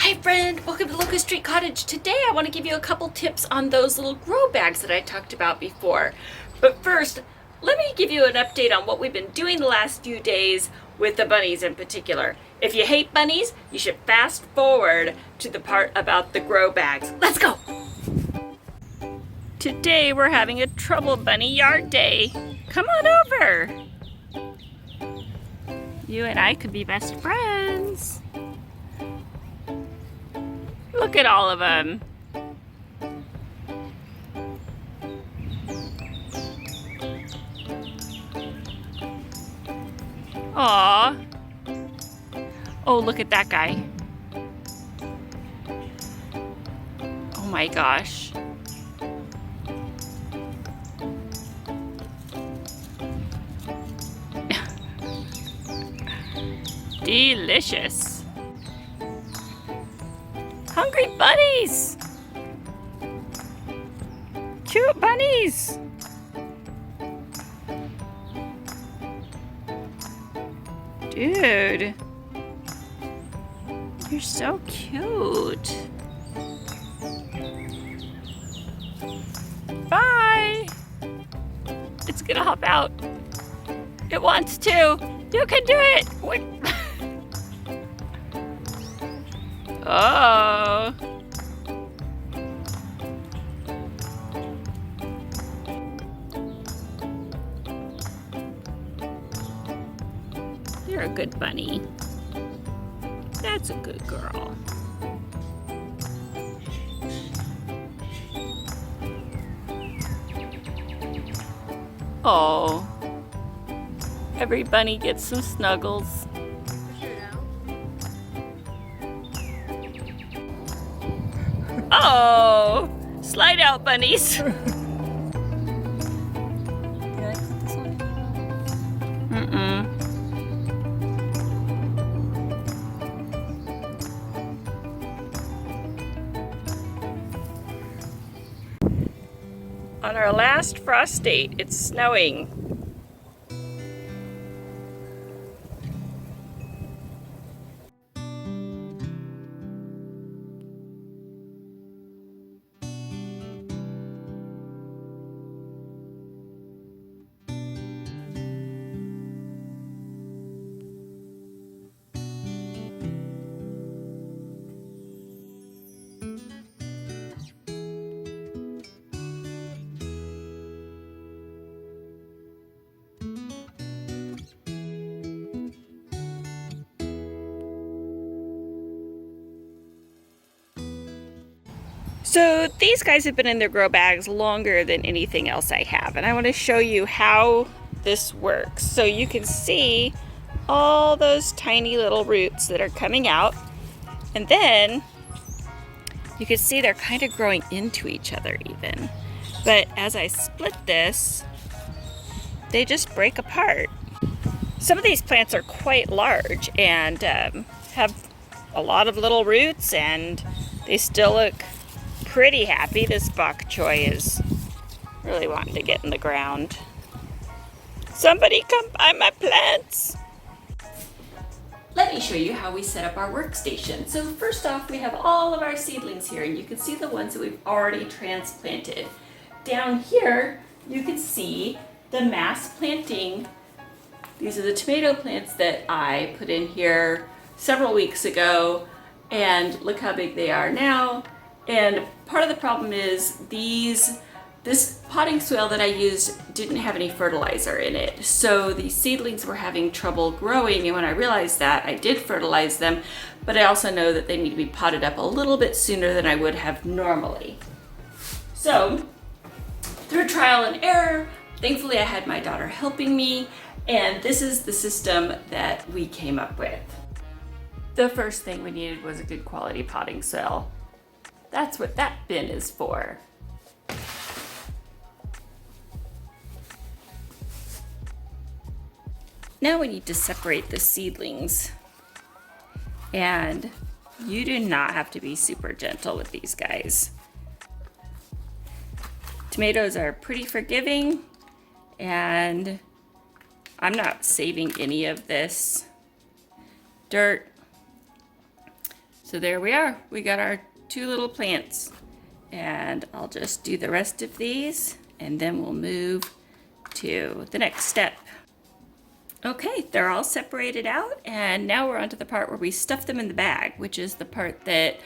Hi friend, welcome to Locust Street Cottage. Today I want to give you a couple tips on those little grow bags that I talked about before. But first, let me give you an update on what we've been doing the last few days with the bunnies in particular. If you hate bunnies, you should fast forward to the part about the grow bags. Let's go! Today we're having a trouble bunny yard day. Come on over. You and I could be best friends. Look at all of them. Aw. Oh, look at that guy. Oh my gosh. Delicious. Hungry bunnies! Cute bunnies! Dude, you're so cute. Bye! It's gonna hop out. It wants to. You can do it! Wait. Oh. You're a good bunny. That's a good girl. Oh. Every bunny gets some snuggles. Oh, slide out, bunnies. Can I put this on? On our last frost date, it's snowing. So these guys have been in their grow bags longer than anything else I have, and I want to show you how this works. So you can see all those tiny little roots that are coming out, and then you can see they're kind of growing into each other even. But as I split this, they just break apart. Some of these plants are quite large and have a lot of little roots, and they still look pretty happy. This bok choy is really wanting to get in the ground. Somebody come buy my plants. Let me show you how we set up our workstation. So first off, we have all of our seedlings here, and you can see the ones that we've already transplanted. Down here, you can see the mass planting. These are the tomato plants that I put in here several weeks ago, and look how big they are now. And part of the problem is this potting soil that I used didn't have any fertilizer in it. So these seedlings were having trouble growing, and when I realized that, I did fertilize them, but I also know that they need to be potted up a little bit sooner than I would have normally. So through trial and error, thankfully I had my daughter helping me, and this is the system that we came up with. The first thing we needed was a good quality potting soil. That's what that bin is for. Now we need to separate the seedlings. And you do not have to be super gentle with these guys. Tomatoes are pretty forgiving, and I'm not saving any of this dirt. So there we are. We got our 2 little plants. And I'll just do the rest of these and then we'll move to the next step. Okay, they're all separated out and now we're on to the part where we stuff them in the bag, which is the part that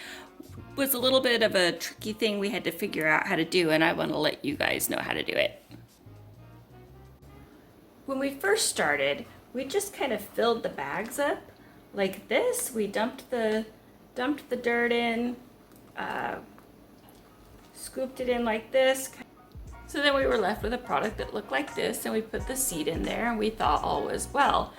was a little bit of a tricky thing we had to figure out how to do, and I want to let you guys know how to do it. When we first started, we just kind of filled the bags up like this. We dumped the dirt in, scooped it in like this. So then we were left with a product that looked like this, and we put the seed in there and we thought all was well.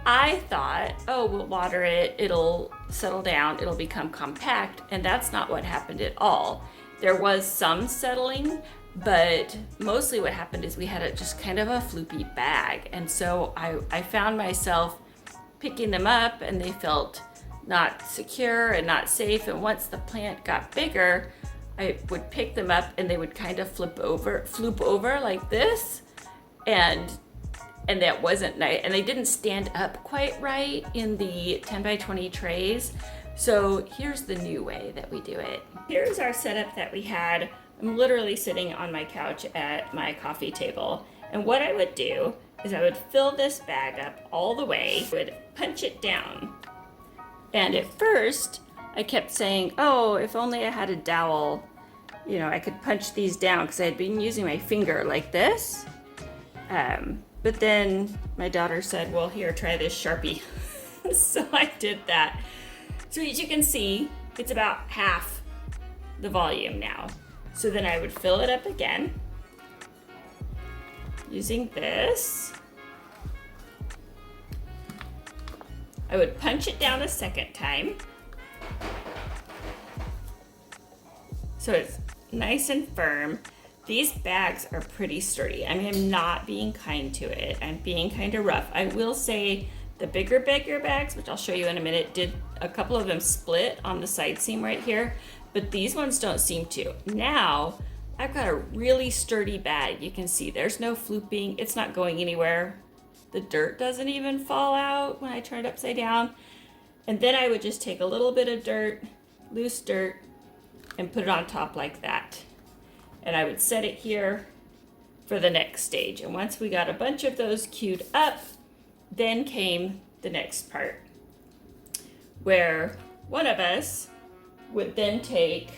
I thought, oh, we'll water it, it'll settle down, it'll become compact, and that's not what happened at all. There was some settling, but mostly what happened is we had just kind of a floopy bag, and so I found myself picking them up and they felt not secure and not safe, and once the plant got bigger, I would pick them up and they would kind of floop over like this, and that wasn't nice, and they didn't stand up quite right in the 10 by 20 trays. So here's the new way that we do it. Here's our setup that we had. I'm literally sitting on my couch at my coffee table, and what I would do is I would fill this bag up all the way, would punch it down, and at first I kept saying, oh, if only I had a dowel, you know, I could punch these down, because I had been using my finger like this. But then my daughter said, well, here, try this Sharpie. So I did that. So as you can see, it's about half the volume now. So then I would fill it up again using this. I would punch it down a second time. So it's nice and firm. These bags are pretty sturdy. I mean, I'm not being kind to it. I'm being kind of rough. I will say the bigger bags, which I'll show you in a minute, did a couple of them split on the side seam right here, but these ones don't seem to. Now, I've got a really sturdy bag. You can see there's no flooping. It's not going anywhere. The dirt doesn't even fall out when I turn it upside down. And then I would just take a little bit of dirt, loose dirt, and put it on top like that. And I would set it here for the next stage. And once we got a bunch of those queued up, then came the next part, where one of us would then take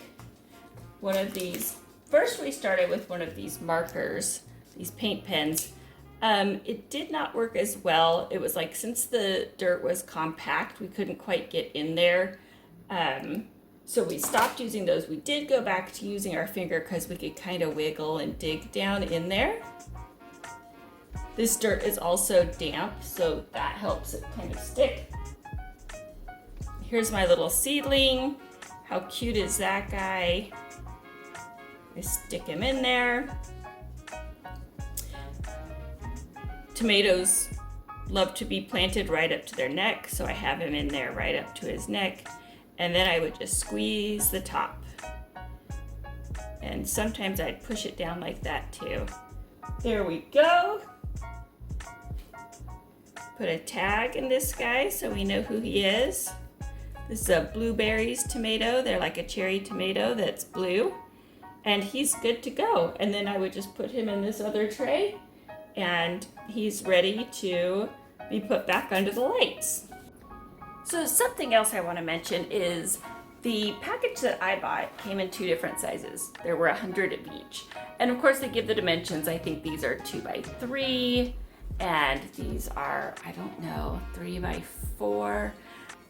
one of these. First we started with one of these markers, these paint pens. It did not work as well. It was like, since the dirt was compact, we couldn't quite get in there. So we stopped using those. We did go back to using our finger because we could kind of wiggle and dig down in there. This dirt is also damp, so that helps it kind of stick. Here's my little seedling. How cute is that guy? I stick him in there. Tomatoes love to be planted right up to their neck, so I have him in there right up to his neck. And then I would just squeeze the top. And sometimes I'd push it down like that too. There we go. Put a tag in this guy so we know who he is. This is a blueberries tomato. They're like a cherry tomato that's blue. And he's good to go. And then I would just put him in this other tray, and he's ready to be put back under the lights. So something else I want to mention is the package that I bought came in 2 different sizes. There were 100 of each. And of course they give the dimensions. I think these are 2 by 3 and these are, I don't know, 3 by 4.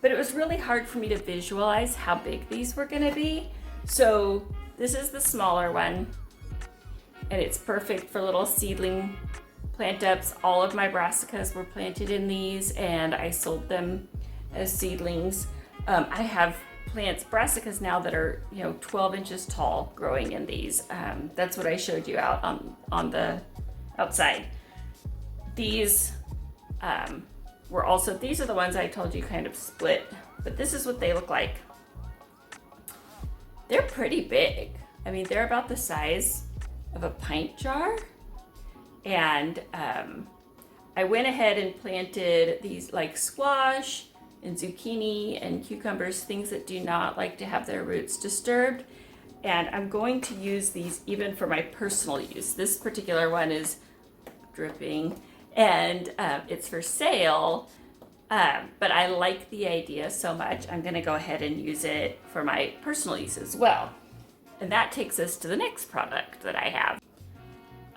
But it was really hard for me to visualize how big these were going to be. So this is the smaller one, and it's perfect for little seedling plant ups. All of my brassicas were planted in these, and I sold them as seedlings. I have brassicas now that are 12 inches tall growing in these. That's what I showed you out on the outside. These were also, these are the ones I told you kind of split, but this is what they look like. They're pretty big. I mean, they're about the size of a pint jar. And I went ahead and planted these like squash and zucchini and cucumbers, things that do not like to have their roots disturbed. And I'm going to use these even for my personal use. This particular one is dripping and it's for sale, but I like the idea so much, I'm gonna go ahead and use it for my personal use as well. And that takes us to the next product that I have.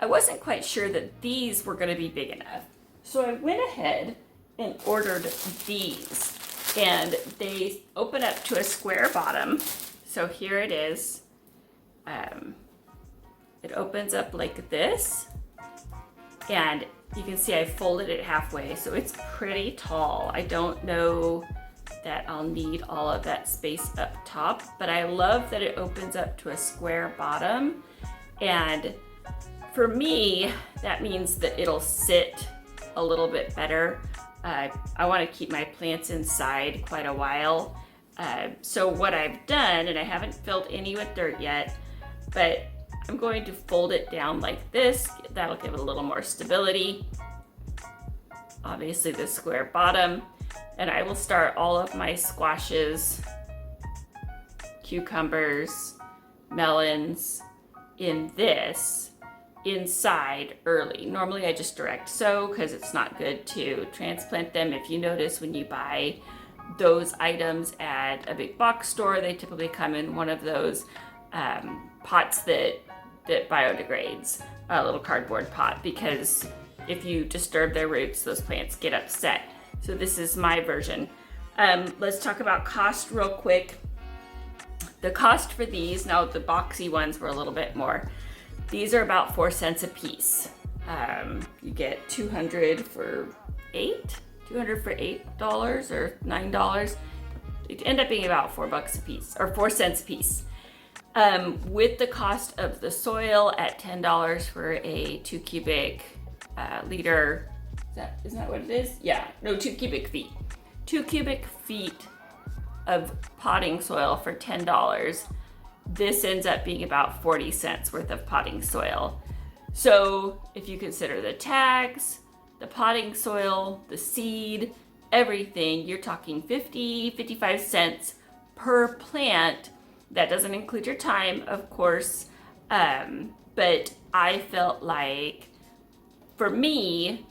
I wasn't quite sure that these were gonna be big enough. So I went ahead and ordered these, and they open up to a square bottom. So here it is. It opens up like this, and you can see I folded it halfway, so it's pretty tall. I don't know that I'll need all of that space up top, but I love that it opens up to a square bottom. And for me, that means that it'll sit a little bit better. I want to keep my plants inside quite a while. So what I've done, and I haven't filled any with dirt yet, but I'm going to fold it down like this. That'll give it a little more stability. Obviously the square bottom. And I will start all of my squashes, cucumbers, melons in this inside early. Normally I just direct sow because it's not good to transplant them. If you notice, when you buy those items at a big box store, they typically come in one of those pots that biodegrades, a little cardboard pot, because if you disturb their roots, those plants get upset. So this is my version. Let's talk about cost real quick. The cost for these, now the boxy ones were a little bit more. These are about 4 cents a piece. You get 200 for $8 or $9. It ended up being about $4 a piece, or 4 cents a piece. With the cost of the soil at $10 for a 2 cubic liter, isn't that what it is? Yeah, no, 2 cubic feet. 2 cubic feet of potting soil for $10. This ends up being about 40 cents worth of potting soil. So if you consider the tags, the potting soil, the seed, everything, you're talking 55 cents per plant. That doesn't include your time, of course, but I felt like, for me,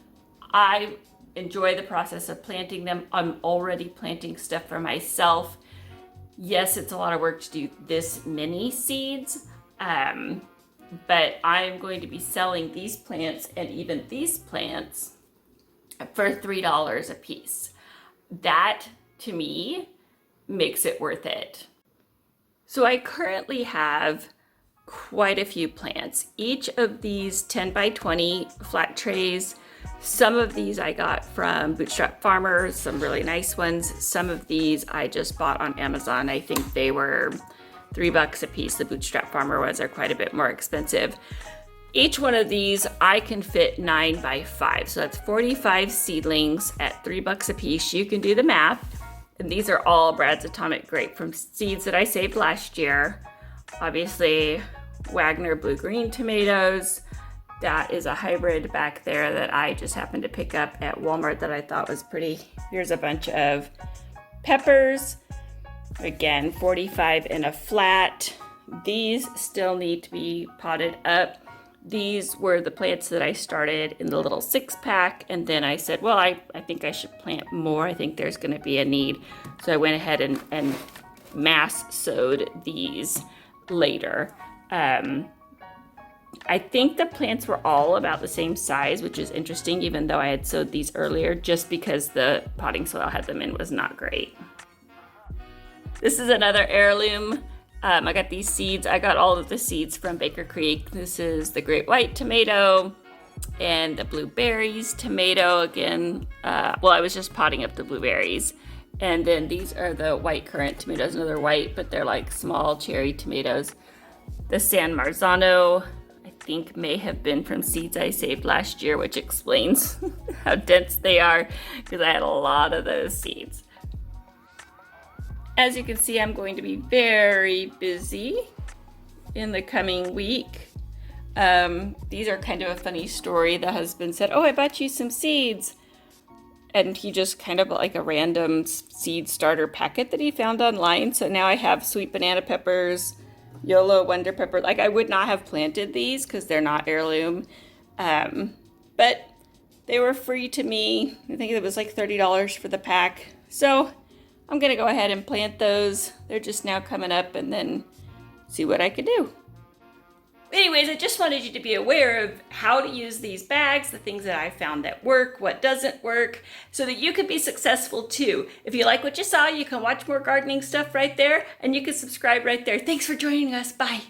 I enjoy the process of planting them. I'm already planting stuff for myself. Yes, it's a lot of work to do this many seeds, but I'm going to be selling these plants and even these plants for $3 a piece. That, to me, makes it worth it. So I currently have quite a few plants. Each of these 10 by 20 flat trays, some of these I got from Bootstrap Farmers, some really nice ones. Some of these I just bought on Amazon. I think they were $3 a piece. The Bootstrap Farmer ones are quite a bit more expensive. Each one of these I can fit 9 by 5. So that's 45 seedlings at $3 a piece. You can do the math. And these are all Brad's Atomic Grape from seeds that I saved last year. Obviously, Wagner blue-green tomatoes. That is a hybrid back there that I just happened to pick up at Walmart that I thought was pretty. Here's a bunch of peppers. Again, 45 in a flat. These still need to be potted up. These were the plants that I started in the little 6-pack, and then I said, well, I think I should plant more. I think there's going to be a need. So I went ahead and mass sowed these later. I think the plants were all about the same size, which is interesting, even though I had sowed these earlier, just because the potting soil I had them in was not great. This is another heirloom. I got these seeds. I got all of the seeds from Baker Creek. This is the great white tomato and the blueberries tomato again. Well, I was just potting up the blueberries. And then these are the white currant tomatoes. No, they're white, but they're like small cherry tomatoes. The San Marzano, I think, may have been from seeds I saved last year, which explains how dense they are, because I had a lot of those seeds. As you can see, I'm going to be very busy in the coming week. These are kind of a funny story. The husband said, oh, I bought you some seeds. and he just kind of like a random seed starter packet that he found online. So now I have sweet banana peppers, YOLO wonder pepper. Like I would not have planted these because they're not heirloom, but they were free to me. I think it was like $30 for the pack. So I'm gonna go ahead and plant those. They're just now coming up, and then see what I could do. Anyways, I just wanted you to be aware of how to use these bags, the things that I found that work, what doesn't work, so that you could be successful too. If you like what you saw, you can watch more gardening stuff right there, and you can subscribe right there. Thanks for joining us. Bye.